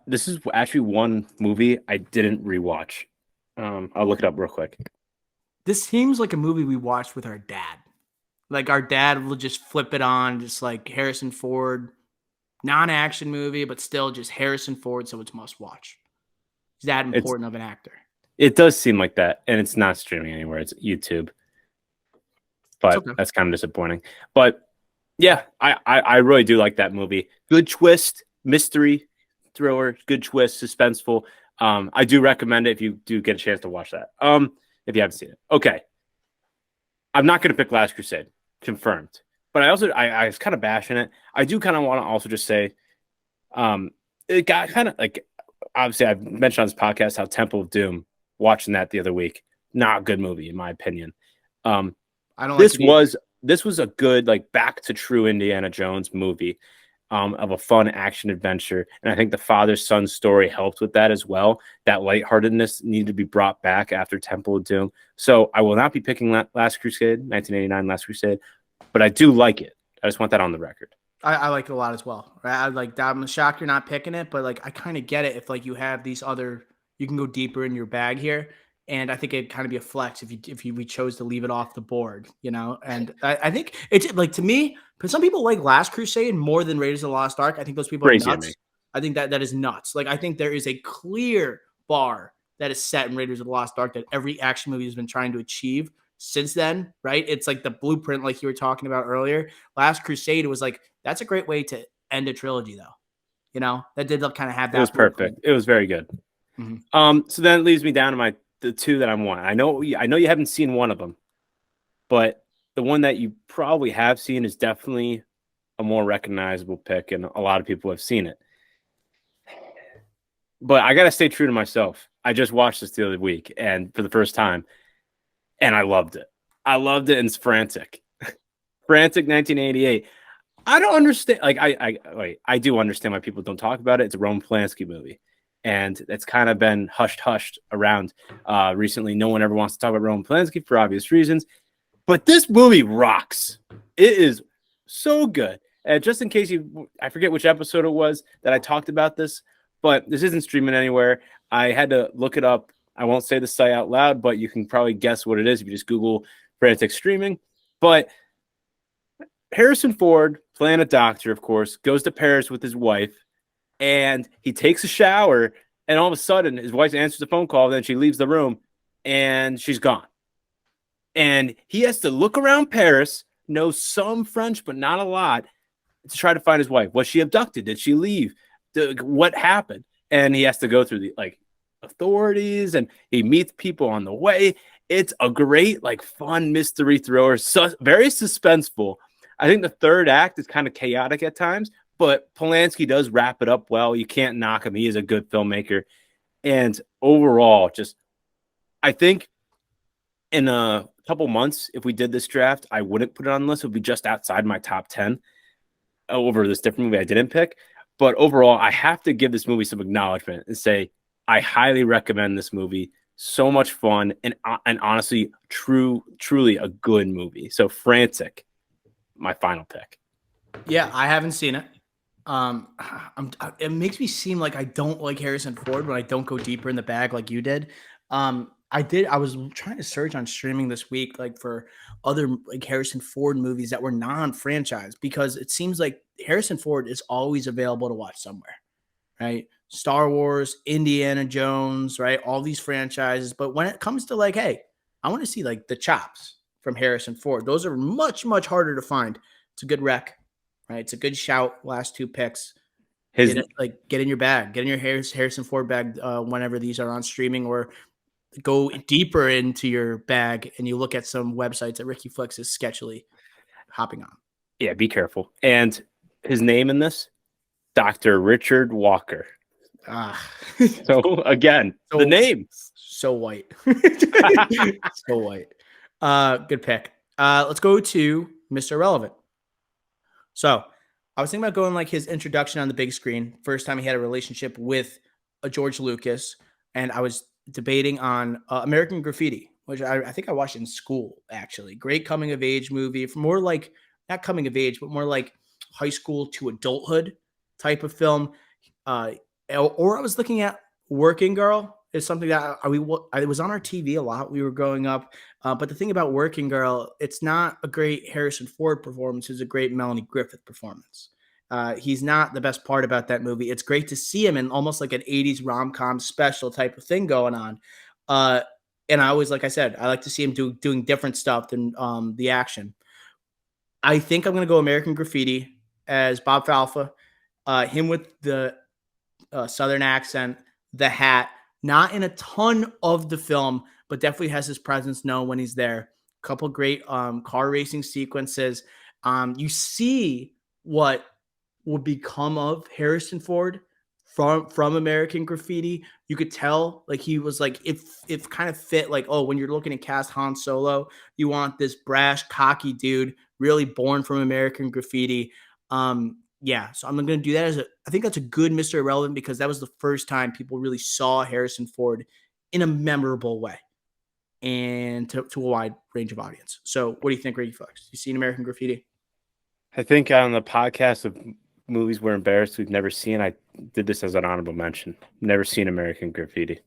This is actually one movie I didn't rewatch. I'll look it up real quick. This seems like a movie we watched with our dad. Like our dad will just flip it on, just like Harrison Ford, non-action movie, but still just Harrison Ford, so it's must watch. He's that It's important of an actor. it does seem like that, and it's not streaming anywhere. It's YouTube, It's but okay. that's kind of disappointing. But yeah, I really do like that movie. Good twist, mystery thriller, good twist, suspenseful. I do recommend it if you do get a chance to watch that. If you haven't seen it. Okay. I'm not going to pick Last Crusade, confirmed. But I was kind of bashing it. I do kind of want to also just say, it got kind of like, obviously I've mentioned on this podcast how Temple of Doom, watching that the other week, not a good movie in my opinion. I don't This like it either. was a good like back to true Indiana Jones movie, of a fun action adventure, and I think the father son story helped with that as well. That lightheartedness needed to be brought back after Temple of Doom. So I will not be picking Last Crusade, 1989 Last Crusade, but I do like it. I just want that on the record. I like it a lot as well. Right? I like that. I'm shocked you're not picking it, but like I kind of get it if like you have these other, you can go deeper in your bag here, and I think it'd kind of be a flex if we chose to leave it off the board, you know. And I think it's like to me, but some people like Last Crusade more than Raiders of the Lost Ark. I think those people are Crazy to me. nuts. I think that is nuts. Like I think there is a clear bar that is set in Raiders of the Lost Ark that every action movie has been trying to achieve since then, right? It's like the blueprint, like you were talking about earlier. Last Crusade was like that's a great way to end a trilogy, though. You know, that did kind of have that. It was perfect. It was very good. So then it leaves me down to the two that I'm wanting. I know you haven't seen one of them, but the one that you probably have seen is definitely a more recognizable pick, and a lot of people have seen it. But I gotta stay true to myself. I just watched this the other week, and for the first time, and I loved it. I loved it, and it's Frantic. Frantic 1988. I don't understand. Like, I do understand why people don't talk about it. It's a Roman Polanski movie, and it's kind of been hushed around recently. No one ever wants to talk about Roman Polanski for obvious reasons, but this movie rocks. It is so good. And just in case I forget which episode it was that I talked about this, but this isn't streaming anywhere. I had to look it up. I won't say the site out loud, but you can probably guess what it is if you just Google Frantic streaming. But Harrison Ford, playing a doctor, of course, goes to Paris with his wife, and he takes a shower, and all of a sudden, his wife answers the phone call, then she leaves the room, and she's gone. And he has to look around Paris, knows some French, but not a lot, to try to find his wife. Was she abducted? Did she leave? What happened? And he has to go through the authorities, and he meets people on the way. It's a great, fun mystery thriller, very suspenseful. I think the third act is kind of chaotic at times, but Polanski does wrap it up well. You can't knock him. He is a good filmmaker. And overall, I think in a couple months, if we did this draft, I wouldn't put it on the list. It would be just outside my top 10 over this different movie I didn't pick. But overall, I have to give this movie some acknowledgement and say I highly recommend this movie. So much fun and honestly, truly a good movie. So Frantic, my final pick. Yeah, I haven't seen it. It makes me seem like I don't like Harrison Ford when I don't go deeper in the bag like you did. I was trying to search on streaming this week, for other Harrison Ford movies that were non-franchise, because it seems like Harrison Ford is always available to watch somewhere, right? Star Wars, Indiana Jones, right? All these franchises. But when it comes to hey, I want to see the chops from Harrison Ford. Those are much, much harder to find. It's a good rec, right? It's a good shout. Last two picks. Get in your bag. Get in your Harrison Ford bag whenever these are on streaming, or go deeper into your bag and you look at some websites that Ricky Flex is sketchily hopping on. Yeah, be careful. And his name in this, Dr. Richard Walker. So again, the name. So white. So white. Good pick. Let's go to Mr. Relevant. So I was thinking about going his introduction on the big screen. First time he had a relationship with a George Lucas. And I was debating on American Graffiti, which I think I watched in school, actually. Great coming of age movie. More not coming of age, but more high school to adulthood type of film. Or I was looking at Working Girl. Is something that it was on our TV a lot. We were growing up. But the thing about Working Girl, it's not a great Harrison Ford performance. It's a great Melanie Griffith performance. He's not the best part about that movie. It's great to see him in almost like an 80s rom-com special type of thing going on. Uh, and I always, like I said, I like to see him doing different stuff than the action. I think I'm going to go American Graffiti as Bob Falfa. Him with the Southern accent, the hat, not in a ton of the film, but definitely has his presence known when he's there. A couple great car racing sequences. You see what would become of Harrison Ford from American Graffiti. You could tell like he was like if kind of fit like, oh, when you're looking at cast Han Solo, you want this brash, cocky dude, really born from American Graffiti. Yeah, so I'm going to do that I think that's a good Mr. Irrelevant because that was the first time people really saw Harrison Ford in a memorable way and to a wide range of audience. So what do you think, Ricky Flex? You seen American Graffiti? I think on the podcast of movies we're embarrassed we've never seen, I did this as an honorable mention. Never seen American Graffiti.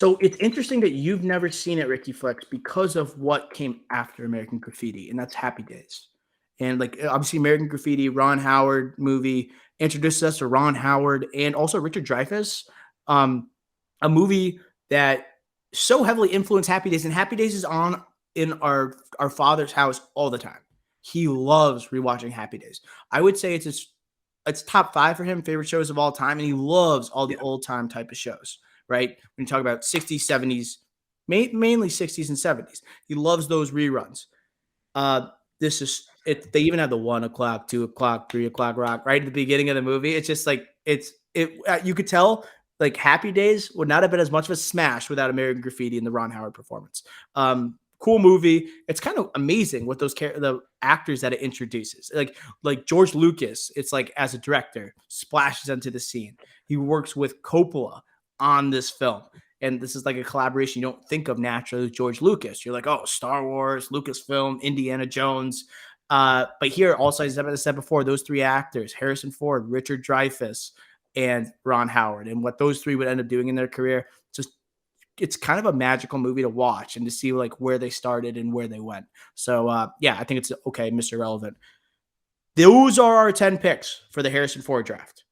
So it's interesting that you've never seen it, Ricky Flex, because of what came after American Graffiti, and that's Happy Days. And like obviously American Graffiti, Ron Howard movie introduced us to Ron Howard and also Richard Dreyfuss. A movie that so heavily influenced Happy Days, and Happy Days is on in our father's house all the time. He loves rewatching Happy Days. I would say it's top 5 for him, favorite shows of all time, and he loves all the old time type of shows. Right? When you talk about 60s, 70s, mainly 60s and 70s, he loves those reruns. This is it. They even have the 1 o'clock, 2 o'clock, 3 o'clock rock right at the beginning of the movie. It's just like you could tell like Happy Days would not have been as much of a smash without American Graffiti and the Ron Howard performance. Cool movie. It's kind of amazing what the actors that it introduces. Like George Lucas, it's like as a director splashes into the scene. He works with Coppola on this film. And this is like a collaboration you don't think of naturally with George Lucas. You're like, oh, Star Wars, Lucasfilm, Indiana Jones. But here also, as I said before, those 3 actors, Harrison Ford, Richard Dreyfuss, and Ron Howard, and what those 3 would end up doing in their career, it's kind of a magical movie to watch and to see like where they started and where they went. So yeah, I think it's okay, Mr. Relevant. Those are our 10 picks for the Harrison Ford draft.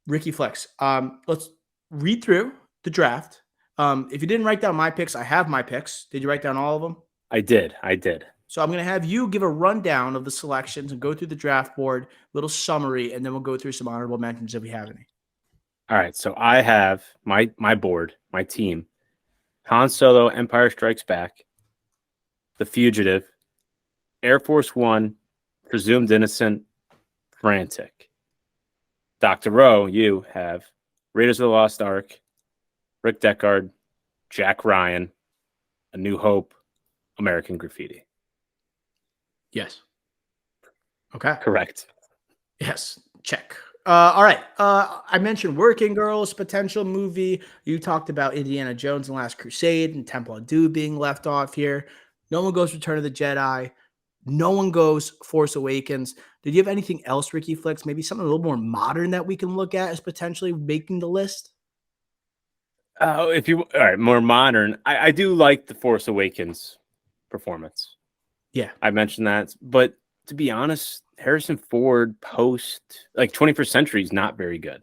Ricky Flex. Let's read through the draft. If you didn't write down my picks, I have my picks. Did you write down all of them? I did. So I'm going to have you give a rundown of the selections and go through the draft board, little summary, and then we'll go through some honorable mentions if we have any. All right. So I have my board, my team. Han Solo, Empire Strikes Back, The Fugitive, Air Force One, Presumed Innocent, Frantic. Dr. Rowe, you have Raiders of the Lost Ark, Rick Deckard, Jack Ryan, A New Hope, American Graffiti. Yes. Okay. Correct. Yes. Check. All right. I mentioned Working Girls, potential movie. You talked about Indiana Jones and Last Crusade and Temple of Doom being left off here. No one goes Return of the Jedi. No one goes Force Awakens. Did you have anything else, Ricky Flicks? Maybe something a little more modern that we can look at as potentially making the list? All right, more modern. I do like the Force Awakens performance. Yeah. I mentioned that. But to be honest, Harrison Ford post like 21st Century is not very good.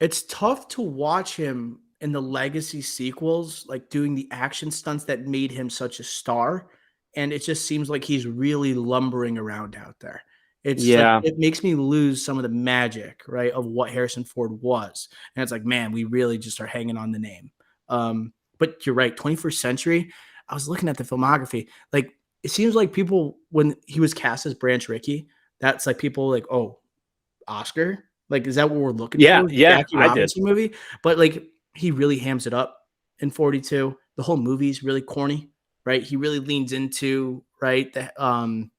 It's tough to watch him in the legacy sequels, like doing the action stunts that made him such a star. And it just seems like he's really lumbering around out there. It's like, it makes me lose some of the magic, right, of what Harrison Ford was. And it's like, man, we really just are hanging on the name. But you're right, 21st Century. I was looking at the filmography. Like, it seems like people, when he was cast as Branch Rickey, that's like people like, oh, Oscar? Like, is that what we're looking for? Yeah, Jackie Robinson movie? But like, he really hams it up in 42. The whole movie's really corny, right? He really leans into, right, the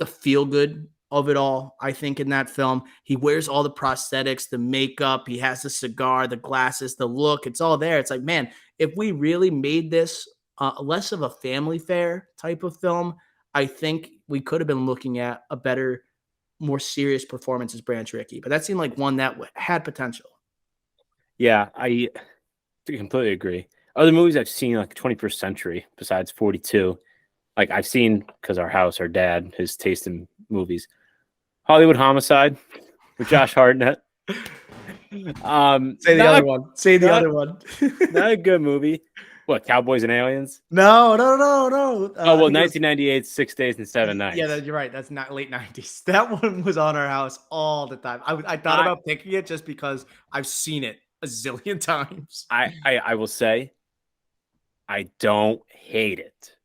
feel good of it all. I think in that film, he wears all the prosthetics, the makeup, he has the cigar, the glasses, the look. It's all there. It's like, man, if we really made this less of a family fare type of film, I think we could have been looking at a better, more serious performance as Branch Rickey. But that seemed like one that had potential. Yeah, I completely agree. Other movies I've seen, like 21st Century, besides 42, like I've seen, because our dad, his taste in movies. Hollywood Homicide with Josh Hartnett. Say the Not other one. Say the not other one. not a good movie. What, Cowboys and Aliens? No, no, no, no. Oh I well, think it was 1998, 6 Days and 7 Nights. yeah, you're right. That's not late 90s. That one was on our house all the time. I thought I about picking it just because I've seen it a zillion times. I will say I don't hate it.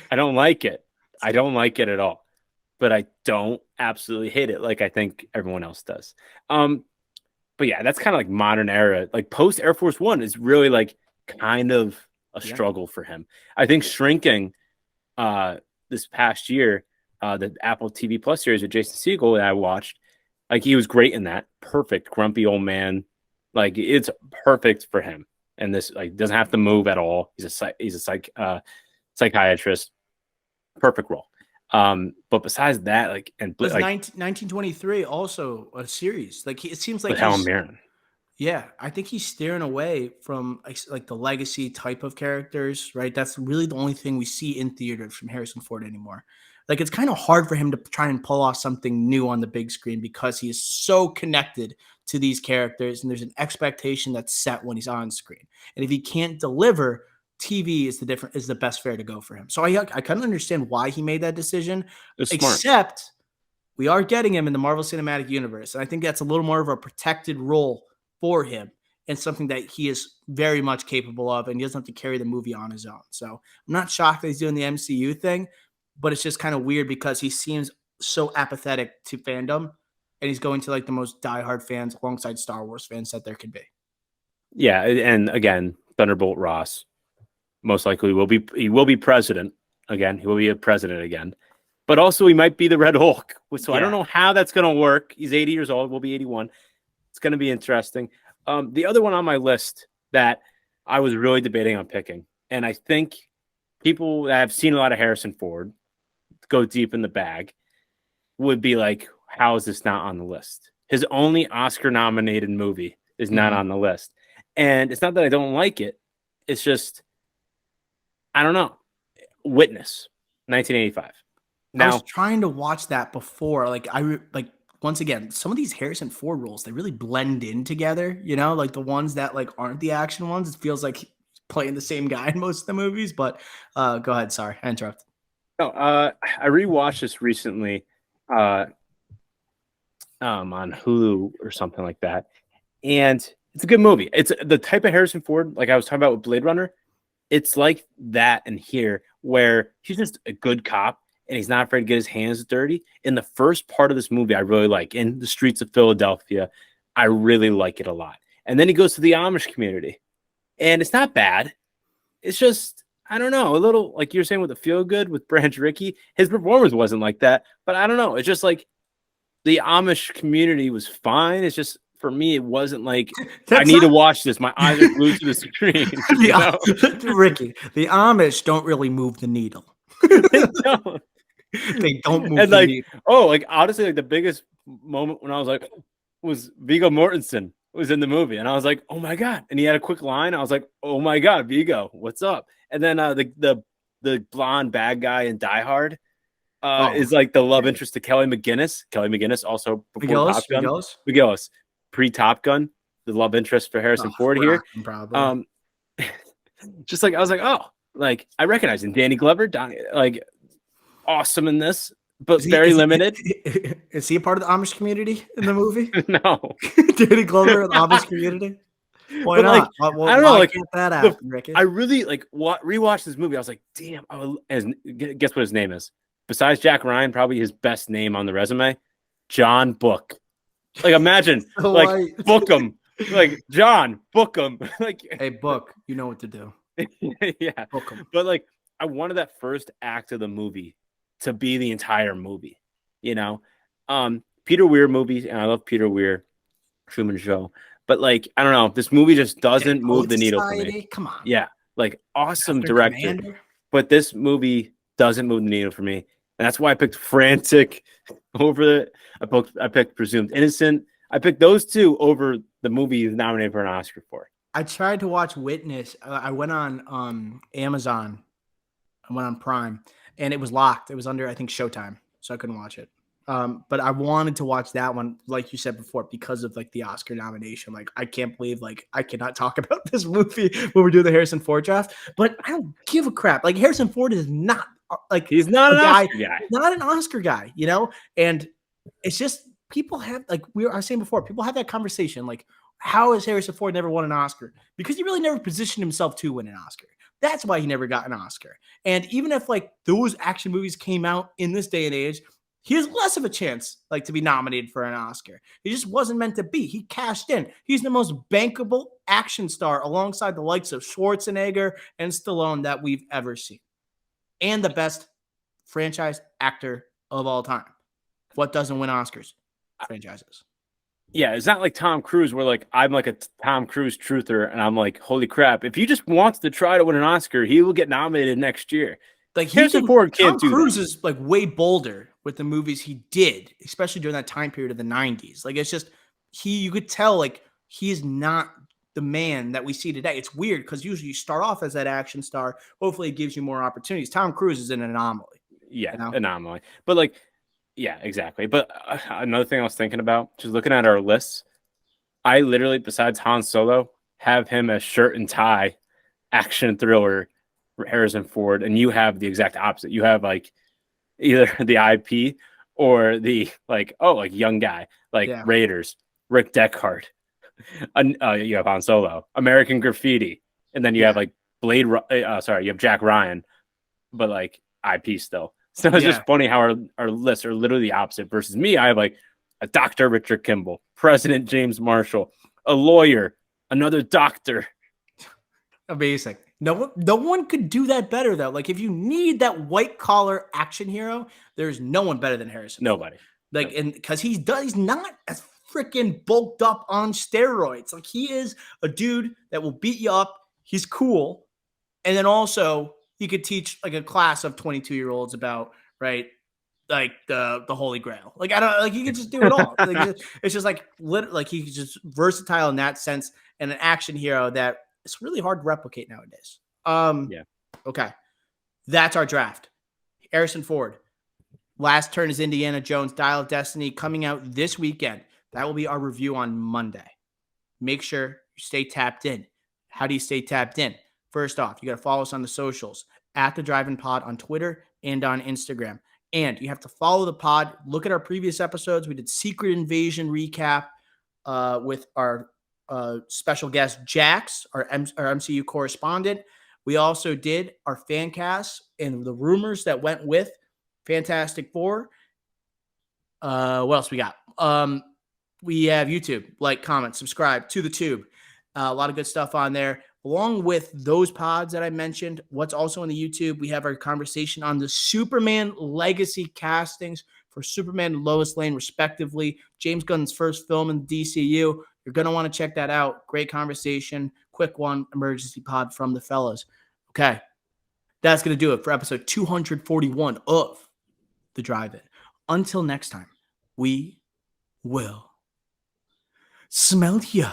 I don't like it. I don't like it at all. But I don't absolutely hate it like I think everyone else does. Um, but yeah, that's kind of like modern era. Like post Air Force One is really like kind of a Yeah. struggle for him. I think Shrinking this past year, the Apple TV Plus series with Jason Segel that I watched, like he was great in that. Perfect, grumpy old man. Like it's perfect for him. And this like doesn't have to move at all. He's a psychiatrist. Perfect role. But besides that, like and Was like 1923 also a series? Like it seems like with Helen he's Mirren. yeah, I think he's steering away from like the legacy type of characters, right? That's really the only thing we see in theaters from Harrison Ford anymore. Like it's kind of hard for him to try and pull off something new on the big screen because he is so connected to these characters and there's an expectation that's set when he's on screen. And if he can't deliver, TV is the best fare to go for him. So I kind of understand why he made that decision, It's smart. except we are getting him in the Marvel Cinematic Universe. And I think that's a little more of a protected role for him and something that he is very much capable of, and he doesn't have to carry the movie on his own. So I'm not shocked that he's doing the MCU thing, but it's just kind of weird because he seems so apathetic to fandom, and he's going to like the most diehard fans alongside Star Wars fans that there could be. Yeah, and again, Thunderbolt Ross most likely will be president again. He will be a president again. But also he might be the Red Hulk. So I don't know how that's going to work. He's 80 years old, will be 81. It's going to be interesting. The other one on my list that I was really debating on picking, and I think people that have seen a lot of Harrison Ford go deep in the bag would be like, how is this not on the list? His only Oscar nominated movie is not on the list. And it's not that I don't like it. It's just, I don't know. Witness, 1985. I was Now, trying to watch that before. Like once again, some of these Harrison Ford roles, they really blend in together, you know, like the ones that like aren't the action ones. It feels like he's playing the same guy in most of the movies, but go ahead. Sorry, I interrupted. no, I rewatched this recently on Hulu or something like that. And it's a good movie. It's the type of Harrison Ford, like I was talking about with Blade Runner. It's like that in here where he's just a good cop and he's not afraid to get his hands dirty. In the first part of this movie, I really like in the streets of Philadelphia. I really like it a lot. And then he goes to the Amish community and it's not bad. It's just, I don't know, a little like you're saying with the feel good with Branch Rickey. His performance wasn't like that, but I don't know. It's just like the Amish community was fine. It's just for me, it wasn't like I need to watch this. My eyes are glued to the screen. You know? Ricky, the Amish don't really move the needle. They don't. They don't move And the like, needle. oh, like honestly, like the biggest moment when I was like, was Viggo Mortensen was in the movie, and I was like, oh my god! And he had a quick line. I was like, oh my god, Viggo, what's up? And then the blonde bad guy in Die Hard is like the love interest to Kelly McGillis. Kelly McGillis also before Top Gun. McGillis pre Top Gun, the love interest for Harrison Ford here. Just like I was like, oh, like I recognize him. Danny Glover, like awesome in this, but very limited. Is he a part of the Amish community in the movie? No, Danny Glover in the Amish community. Why but not? like, I don't know. Like that happen, Ricky? I really like rewatched this movie. I was like, damn. Guess what his name is? Besides Jack Ryan, probably his best name on the resume, John Book. Like imagine, So like book him, like John, book him. Like hey, Book, you know what to do. Yeah, Book him. but like I wanted that first act of the movie to be the entire movie, you know. Peter Weir movies, and I love Peter Weir, Truman Show, but like I don't know, this movie just doesn't move the needle for me. Come on, Yeah, like awesome Dr. director, Commander. but this movie doesn't move the needle for me, and that's why I picked Frantic over the. I picked Presumed Innocent. I picked those two over the movie he's nominated for an Oscar for. I tried to watch Witness. I went on Amazon. I went on Prime, and it was locked. It was under, I think, Showtime, so I couldn't watch it. But I wanted to watch that one, like you said before, because of like the Oscar nomination. Like, I can't believe like I cannot talk about this movie when we do the Harrison Ford draft. But I don't give a crap. Like, Harrison Ford is not like He's not a an guy, Oscar guy. not an Oscar guy, you know. And it's just people have like I was saying before, people have that conversation like, how has Harrison Ford never won an Oscar? Because he really never positioned himself to win an Oscar. That's why he never got an Oscar. And even if like those action movies came out in this day and age, he has less of a chance like to be nominated for an Oscar. He just wasn't meant to be. He cashed in. He's the most bankable action star alongside the likes of Schwarzenegger and Stallone that we've ever seen. And the best franchise actor of all time. What doesn't win Oscars? Franchises. Yeah, it's not like Tom Cruise where like I'm like a Tom Cruise truther and I'm like, holy crap, if he just wants to try to win an Oscar, he will get nominated next year. Like Harrison Ford can't Tom do Cruise that. is like way bolder with the movies he did, especially during that time period of the 90s. Like, it's just you could tell like he is not the man that we see today. It's weird because usually you start off as that action star. Hopefully it gives you more opportunities. Tom Cruise is an anomaly. Yeah, You know? anomaly. But like, yeah, exactly. But another thing I was thinking about, just looking at our lists, I literally, besides Han Solo, have him as shirt and tie action thriller Harrison Ford, and you have the exact opposite. You have like either the IP or the like young guy like Yeah. Raiders, Rick Deckard. You have Han Solo, American Graffiti, and then you have like you have Jack Ryan, but like IP still. So it's just funny how our lists are literally the opposite. Versus me, I have like a Dr. Richard Kimball, President James Marshall, a lawyer, another doctor. Amazing. No one could do that better though. Like, if you need that white collar action hero, there's no one better than Harrison. Nobody. Like, and because he's not as freaking bulked up on steroids. Like, he is a dude that will beat you up. He's cool, and then also he could teach like a class of 22-year-olds about like the Holy Grail. Like, I don't like he could just do it all. Like, it's just like he's just versatile in that sense, and an action hero that it's really hard to replicate nowadays. Yeah. Okay. That's our draft. Harrison Ford. Last Turn is Indiana Jones, Dial of Destiny, coming out this weekend. That will be our review on Monday. Make sure you stay tapped in. How do you stay tapped in? First off, you got to follow us on the socials at The Drive-In Pod on Twitter and on Instagram. And you have to follow the pod. Look at our previous episodes. We did Secret Invasion recap with our special guest Jax, our MCU correspondent. We also did our fan cast and the rumors that went with Fantastic Four. What else we got? We have YouTube. Like, comment, subscribe to the tube. A lot of good stuff on there. Along with those pods that I mentioned, what's also on the YouTube, we have our conversation on the Superman legacy castings for Superman and Lois Lane, respectively. James Gunn's first film in the DCU. You're going to want to check that out. Great conversation. Quick one, emergency pod from the fellas. Okay. That's going to do it for episode 241 of The Drive-In. Until next time, we will smell ya.